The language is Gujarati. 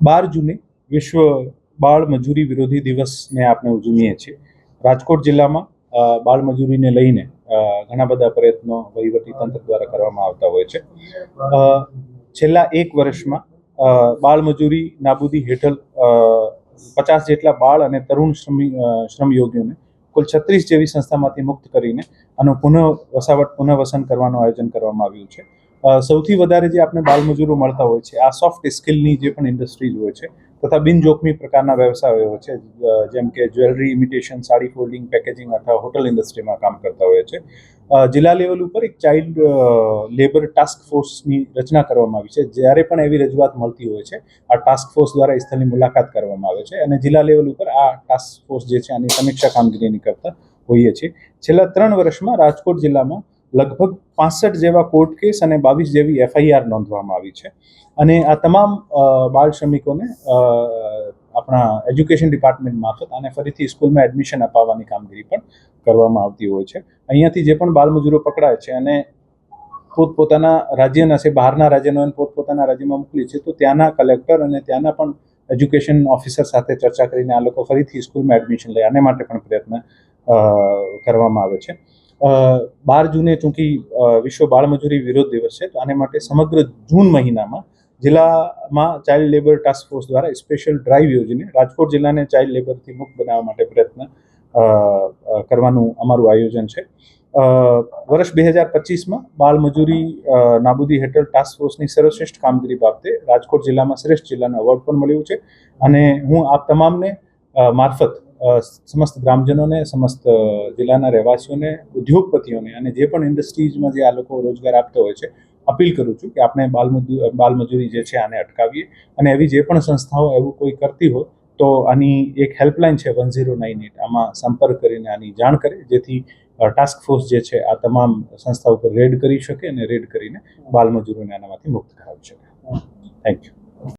12 જૂને વિશ્વ બાળ મજૂરી વિરોધી દિવસને આપણે ઉજવીએ છીએ. રાજકોટ જિલ્લામાં બાળ મજૂરીને લઈને ઘણા બધા પ્રયત્નો વહીવટી તંત્ર દ્વારા કરવામાં આવતા હોય છે. છેલ્લા 1 વર્ષમાં બાળ મજૂરી નાબૂદી હેઠળ 50 જેટલા બાળ અને તરુણ શ્રમયોગીઓને કુલ 36 જેવી સંસ્થામાંથી મુક્ત કરીને આનું પુનઃવસન કરવાનું આયોજન કરવામાં આવ્યું છે. સૌથી વધારે જે આપણે બાળ મજૂરો મળતા હોય છે આ સોફ્ટ સ્કિલની જે પણ ઇન્ડસ્ટ્રીઝ હોય છે તથા બિનજોખમી પ્રકારના વ્યવસાયો હોય છે, જેમ કે jewellery, imitation, sari folding, packaging અથવા હોટલ ઇન્ડસ્ટ્રીમાં કામ કરતા હોય છે. જિલ્લા લેવલ ઉપર એક ચાઇલ્ડ લેબર ટાસ્ક ફોર્સની રચના કરવામાં આવી છે. જ્યારે પણ એવી રજૂઆત મળતી હોય છે આ ટાસ્ક ફોર્સ દ્વારા સ્થળની મુલાકાત કરવામાં આવે છે અને જિલ્લા લેવલ ઉપર આ ટાસ્ક ફોર્સ જે છે આની સમીક્ષા કામગીરીની કરતા હોઈએ છીએ. છેલ્લા 3 વર્ષમાં રાજકોટ જિલ્લામાં લગભગ 65 જેવા કોર્ટ કેસ અને 22 જેવી FIR નોંધવામાં આવી છે અને આ તમામ બાળ શ્રમિકોને આપણા એજ્યુકેશન ડિપાર્ટમેન્ટ મારફત આને ફરીથી સ્કૂલમાં એડમિશન અપાવવાની કામગીરી પણ કરવામાં આવતી હોય છે. અહીંયાથી જે પણ બાળ મજૂરો પકડાય છે અને પોતપોતાના રાજ્યના છે, બહારના રાજ્યનો પોતપોતાના રાજ્યમાં મોકલી છે, તો ત્યાંના કલેક્ટર અને ત્યાંના પણ એજ્યુકેશન ઓફિસર સાથે ચર્ચા કરીને આ લોકો ફરીથી સ્કૂલમાં એડમિશન લે આને માટે પણ પ્રયત્ન કરવામાં આવે છે. 12 જૂને ચૂંકી વિશ્વ બાળ મજૂરી વિરોધ દિવસ છે, તો આને માટે સમગ્ર જૂન મહિનામાં જિલ્લામાં ચાઇલ્ડ લેબર ટાસ્ક ફોર્સ દ્વારા સ્પેશિયલ ડ્રાઈવ યોજીને રાજકોટ જિલ્લાને ચાઇલ્ડ લેબરથી મુક્ત બનાવવા માટે પ્રયત્ન કરવાનું અમારું આયોજન છે. વર્ષ 2025માં બાળ મજૂરી નાબૂદી હેઠળ ટાસ્ક ફોર્સની સર્વશ્રેષ્ઠ કામગીરી બાબતે રાજકોટ જિલ્લામાં શ્રેષ્ઠ જિલ્લાનું એવોર્ડ પણ મળ્યું છે અને હું આપ તમામને મારફત સમસ્ત ગ્રામજનોને, સમસ્ત જિલ્લાના રહેવાસીઓને, ઉદ્યોગપતિઓને અને જે પણ ઇન્ડસ્ટ્રીઝમાં જે આ લોકો રોજગાર આપતા હોય છે અપીલ કરું છું કે આપણે બાળ મજૂરી જે છે આને અટકાવીએ અને એવી જે પણ સંસ્થાઓ એવું કોઈ કરતી હોય તો આની એક હેલ્પલાઇન છે 1098, આમાં સંપર્ક કરીને આની જાણ કરે, જેથી ટાસ્ક ફોર્સ જે છે આ તમામ સંસ્થા ઉપર રેડ કરી શકે અને રેડ કરીને બાળ મજૂરોને આનામાંથી મુક્ત કરાવી શકે. Thank you.